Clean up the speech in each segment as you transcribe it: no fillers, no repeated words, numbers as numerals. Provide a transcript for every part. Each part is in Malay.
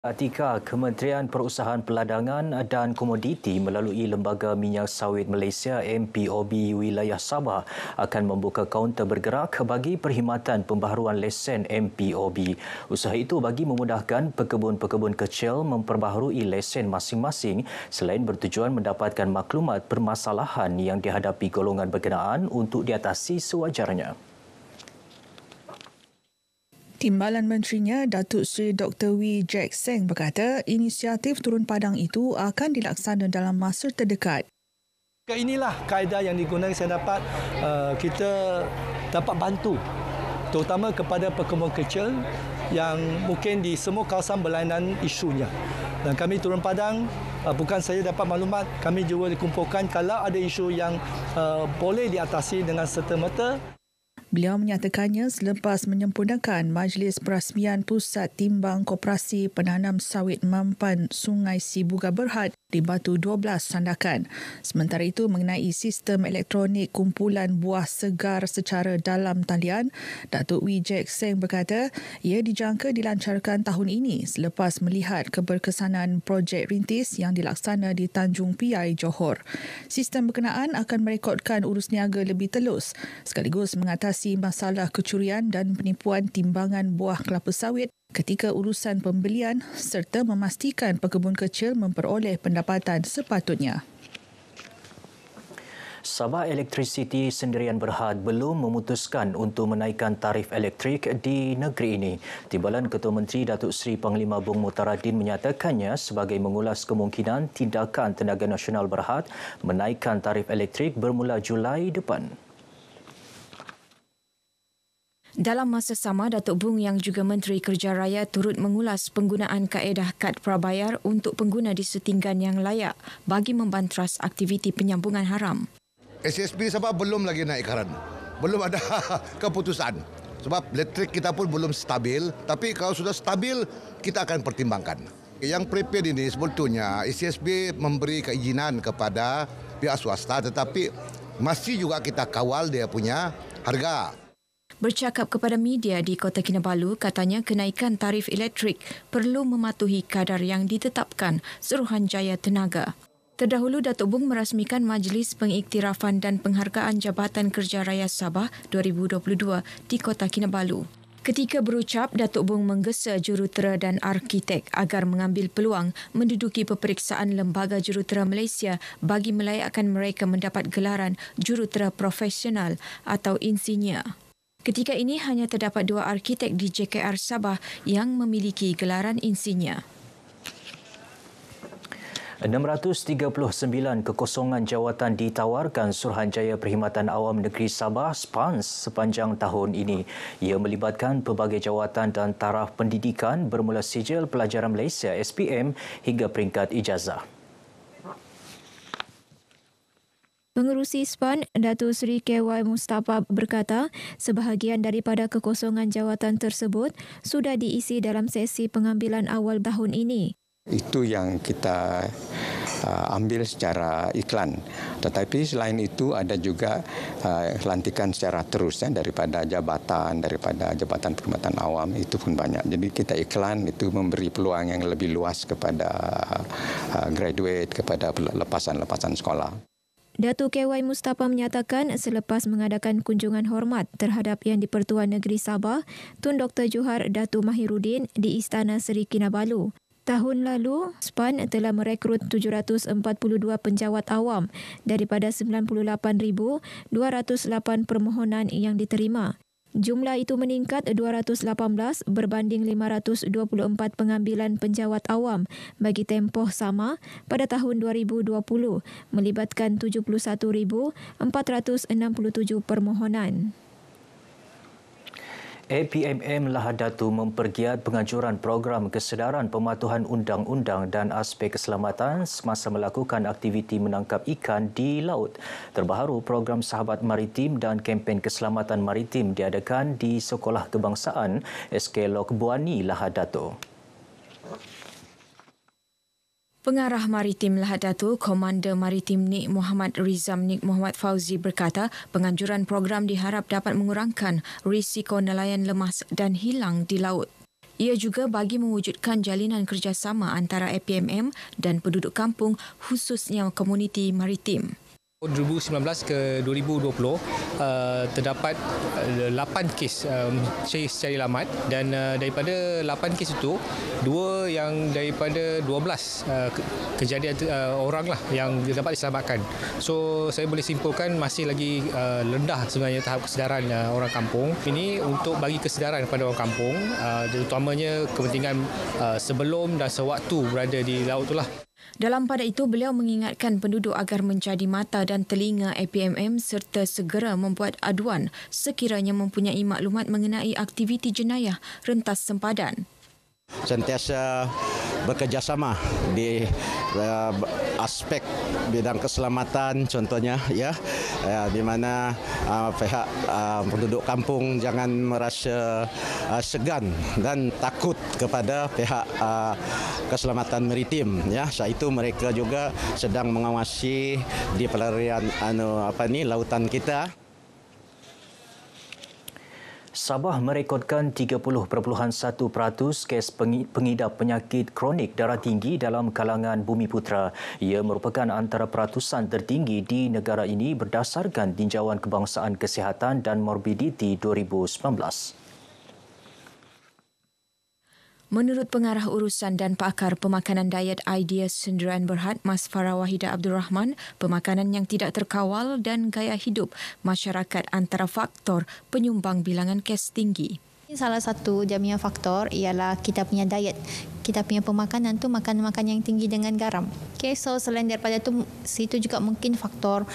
Atika, Kementerian Perusahaan Peladangan dan Komoditi melalui Lembaga Minyak Sawit Malaysia MPOB Wilayah Sabah akan membuka kaunter bergerak bagi perkhidmatan pembaharuan lesen MPOB. Usaha itu bagi memudahkan pekebun-pekebun kecil memperbaharui lesen masing-masing selain bertujuan mendapatkan maklumat permasalahan yang dihadapi golongan berkenaan untuk diatasi sewajarnya. Timbalan Menterinya, Datuk Seri Dr. Wee Jack Seng berkata inisiatif turun padang itu akan dilaksana dalam masa terdekat. Inilah kaedah yang digunakan kita dapat bantu terutama kepada pekebun kecil yang mungkin di semua kawasan berlainan isunya. Dan kami turun padang bukan saja dapat maklumat, kami juga dikumpulkan kalau ada isu yang boleh diatasi dengan serta-merta. Beliau menyatakannya selepas menyempurnakan Majlis Perasmian Pusat Timbang Koperasi Penanam Sawit Mampan Sungai Sibuga Berhad di Batu 12 Sandakan. Sementara itu mengenai sistem elektronik kumpulan buah segar secara dalam talian, Datuk Wee Jack Seng berkata ia dijangka dilancarkan tahun ini selepas melihat keberkesanan projek rintis yang dilaksana di Tanjung Piai, Johor. Sistem berkenaan akan merekodkan urus niaga lebih telus sekaligus mengatasi masalah kecurian dan penipuan timbangan buah kelapa sawit ketika urusan pembelian serta memastikan pekebun kecil memperoleh pendapatan sepatutnya. Sabah Elektrisiti Sendirian Berhad belum memutuskan untuk menaikkan tarif elektrik di negeri ini. Timbalan Ketua Menteri Datuk Seri Panglima Bung Mutaradin menyatakannya sebagai mengulas kemungkinan tindakan Tenaga Nasional Berhad menaikkan tarif elektrik bermula Julai depan. Dalam masa sama, Datuk Bung yang juga Menteri Kerja Raya turut mengulas penggunaan kaedah kad prabayar untuk pengguna di setinggan yang layak bagi membantras aktiviti penyambungan haram. SSB Sabah belum lagi naik karan. Belum ada keputusan. Sebab elektrik kita pun belum stabil. Tapi kalau sudah stabil, kita akan pertimbangkan. Yang prepaid ini sebetulnya SSB memberi keizinan kepada pihak swasta tetapi masih juga kita kawal dia punya harga. Bercakap kepada media di Kota Kinabalu, katanya kenaikan tarif elektrik perlu mematuhi kadar yang ditetapkan Suruhanjaya Tenaga. Terdahulu, Datuk Bung merasmikan Majlis Pengiktirafan dan Penghargaan Jabatan Kerja Raya Sabah 2022 di Kota Kinabalu. Ketika berucap, Datuk Bung menggesa jurutera dan arkitek agar mengambil peluang menduduki peperiksaan Lembaga Jurutera Malaysia bagi melayakkan mereka mendapat gelaran jurutera profesional atau insinyur. Ketika ini hanya terdapat 2 arkitek di JKR Sabah yang memiliki gelaran insinyur. 639 kekosongan jawatan ditawarkan Suruhanjaya Perkhidmatan Awam Negeri Sabah SPANS sepanjang tahun ini. Ia melibatkan pelbagai jawatan dan taraf pendidikan bermula Sijil Pelajaran Malaysia SPM hingga peringkat ijazah. Pengerusi SPAN, Datuk Seri KY Mustafa berkata sebahagian daripada kekosongan jawatan tersebut sudah diisi dalam sesi pengambilan awal tahun ini. Itu yang kita ambil secara iklan. Tetapi selain itu ada juga lantikan secara terus daripada Jabatan Perkhidmatan Awam itu pun banyak. Jadi kita iklan itu memberi peluang yang lebih luas kepada graduate, kepada lepasan sekolah. Datuk KY Mustafa menyatakan selepas mengadakan kunjungan hormat terhadap Yang di-Pertuan Negeri Sabah, Tun Dr. Johar Datuk Mahiruddin di Istana Seri Kinabalu. Tahun lalu, SPAN telah merekrut 742 penjawat awam daripada 98,208 permohonan yang diterima. Jumlah itu meningkat 218 berbanding 524 pengambilan penjawat awam bagi tempoh sama pada tahun 2020 melibatkan 71,467 permohonan. APMM Lahad Datu mempergiat penganjuran program kesedaran pematuhan undang-undang dan aspek keselamatan semasa melakukan aktiviti menangkap ikan di laut. Terbaharu program Sahabat Maritim dan kempen keselamatan maritim diadakan di Sekolah Kebangsaan SK Lok Buani Lahad Datu. Pengarah Maritim Lahad Datu, Komander Maritim Nik Muhammad Rizam Nik Muhammad Fauzi berkata penganjuran program diharap dapat mengurangkan risiko nelayan lemas dan hilang di laut. Ia juga bagi mewujudkan jalinan kerjasama antara APMM dan penduduk kampung, khususnya komuniti maritim. 2019 ke 2020 terdapat 8 kes secara lamat dan daripada 8 kes itu 2 yang daripada 12 kejadian orang lah yang dapat diselamatkan. So saya boleh simpulkan masih lagi rendah sebenarnya tahap kesedaran orang kampung. Ini untuk bagi kesedaran kepada orang kampung, terutamanya kepentingan sebelum dan sewaktu berada di laut itulah. Dalam pada itu, beliau mengingatkan penduduk agar menjadi mata dan telinga APMM serta segera membuat aduan sekiranya mempunyai maklumat mengenai aktiviti jenayah rentas sempadan. Sentiasa bekerjasama di aspek bidang keselamatan contohnya di mana pihak penduduk kampung jangan merasa segan dan takut kepada pihak keselamatan maritim Saat itu mereka juga sedang mengawasi di pelarian lautan kita. Sabah merekodkan 30.1% kes pengidap penyakit kronik darah tinggi dalam kalangan Bumiputera. Ia merupakan antara peratusan tertinggi di negara ini berdasarkan Tinjauan Kebangsaan Kesihatan dan Morbiditi 2019. Menurut Pengarah Urusan dan Pakar Pemakanan Diet Idea Sendirian Berhad, Mas Farah Wahida Abdul Rahman, pemakanan yang tidak terkawal dan gaya hidup masyarakat antara faktor penyumbang bilangan kes tinggi. Salah satu jamiah faktor ialah kita punya diet. Kita punya pemakanan tu makan yang tinggi dengan garam. Okay, so selain daripada tu, situ juga mungkin faktor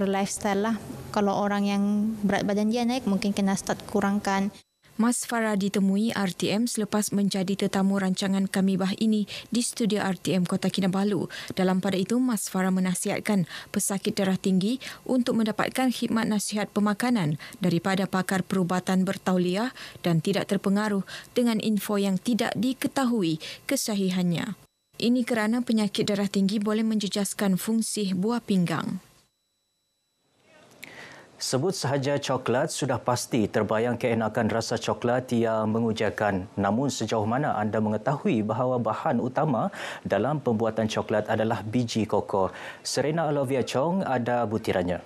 lifestyle lah. Kalau orang yang berat badan dia naik, mungkin kena start kurangkan. Mas Farah ditemui RTM selepas menjadi tetamu rancangan Kamibah ini di studio RTM Kota Kinabalu. Dalam pada itu, Mas Farah menasihatkan pesakit darah tinggi untuk mendapatkan khidmat nasihat pemakanan daripada pakar perubatan bertauliah dan tidak terpengaruh dengan info yang tidak diketahui kesahihannya. Ini kerana penyakit darah tinggi boleh menjejaskan fungsi buah pinggang. Sebut sahaja coklat, sudah pasti terbayang keenakan rasa coklat yang mengujakan. Namun sejauh mana anda mengetahui bahawa bahan utama dalam pembuatan coklat adalah biji koko? Serena Alovia Chong ada butirannya.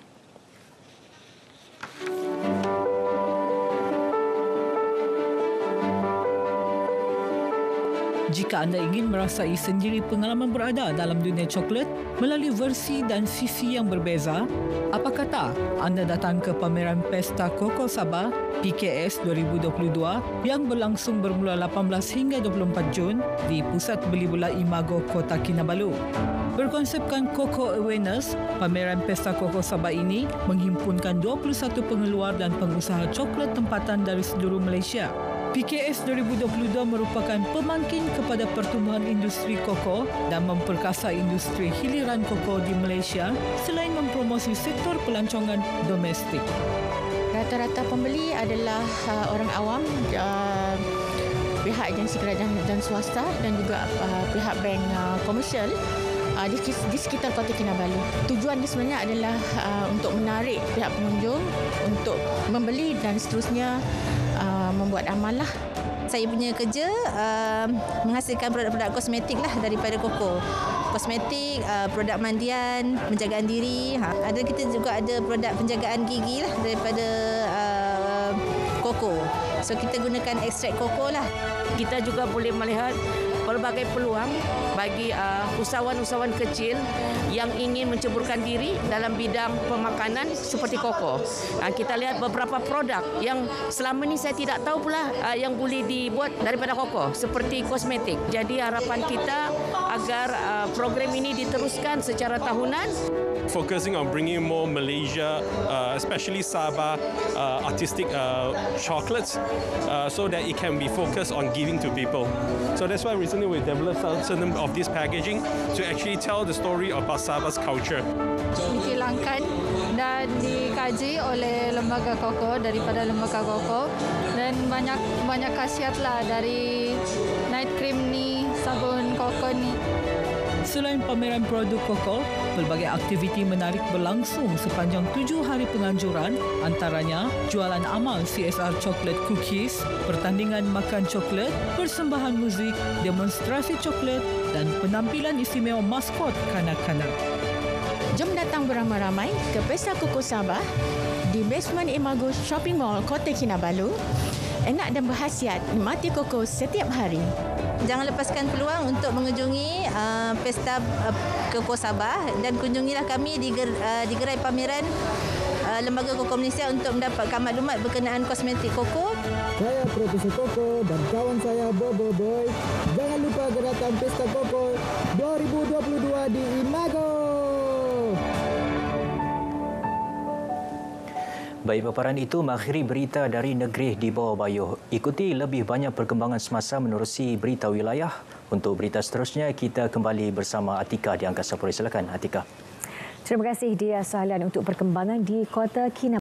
Jika anda ingin merasai sendiri pengalaman berada dalam dunia coklat melalui versi dan sisi yang berbeza, apa kata anda datang ke pameran Pesta Koko Sabah PKS 2022 yang berlangsung bermula 18 hingga 24 Jun di Pusat Beli Bola Imago Kota Kinabalu. Berkonsepkan Koko Awareness, pameran Pesta Koko Sabah ini menghimpunkan 21 pengeluar dan pengusaha coklat tempatan dari seluruh Malaysia. PKS 2022 merupakan pemangkin kepada pertumbuhan industri koko dan memperkasa industri hiliran koko di Malaysia selain mempromosi sektor pelancongan domestik. Rata-rata pembeli adalah orang awam, pihak agensi kerajaan dan swasta dan juga pihak bank komersial di sekitar Kota Kinabalu. Tujuan dia sebenarnya adalah untuk menarik pihak pengunjung untuk membeli dan seterusnya membuat amal lah. Saya punya kerja menghasilkan produk-produk kosmetik lah daripada koko. Kosmetik, produk mandian, penjagaan diri. Kita juga ada produk penjagaan gigi lah daripada koko. So kita gunakan ekstrak koko lah. Kita juga boleh melihat pelbagai peluang bagi usahawan-usahawan kecil yang ingin menceburkan diri dalam bidang pemakanan seperti koko. Kita lihat beberapa produk yang selama ini saya tidak tahu pula yang boleh dibuat daripada koko seperti kosmetik. Jadi harapan kita agar program ini diteruskan secara tahunan. Focusing on bringing more Malaysia, especially Sabah, artistic chocolates, so that it can be focused on giving to people. So that's why recently we developed certain of this packaging to actually tell the story about Sabah's culture. Dikilangkan dan dikaji oleh lembaga koko daripada lembaga koko dan banyak khasiat lah dari night cream ni, sabun koko ni. Selain pameran produk koko, pelbagai aktiviti menarik berlangsung sepanjang 7 hari penganjuran, antaranya jualan amal CSR coklat cookies, pertandingan makan coklat, persembahan muzik, demonstrasi coklat dan penampilan istimewa maskot kanak-kanak. Jom datang beramai-ramai ke Pesta Koko Sabah di basement Imago Shopping Mall, Kota Kinabalu. Enak dan berkhasiat, nikmati koko setiap hari. Jangan lepaskan peluang untuk mengunjungi Pesta Koko Sabah dan kunjungilah kami di gerai pameran Lembaga Koko Malaysia untuk mendapatkan maklumat berkenaan kosmetik koko. Saya Profesor Koko dan kawan saya Bobo Boy. Jangan lupa gerakan Pesta Koko 2022 di Imago. Baik, paparan itu mengakhiri berita dari negeri di bawah bayuh. Ikuti lebih banyak perkembangan semasa menerusi berita wilayah. Untuk berita seterusnya, kita kembali bersama Atika di Angkasa Puri. Silakan, Atika. Terima kasih Dia Sahlan untuk perkembangan di Kota Kinabalu.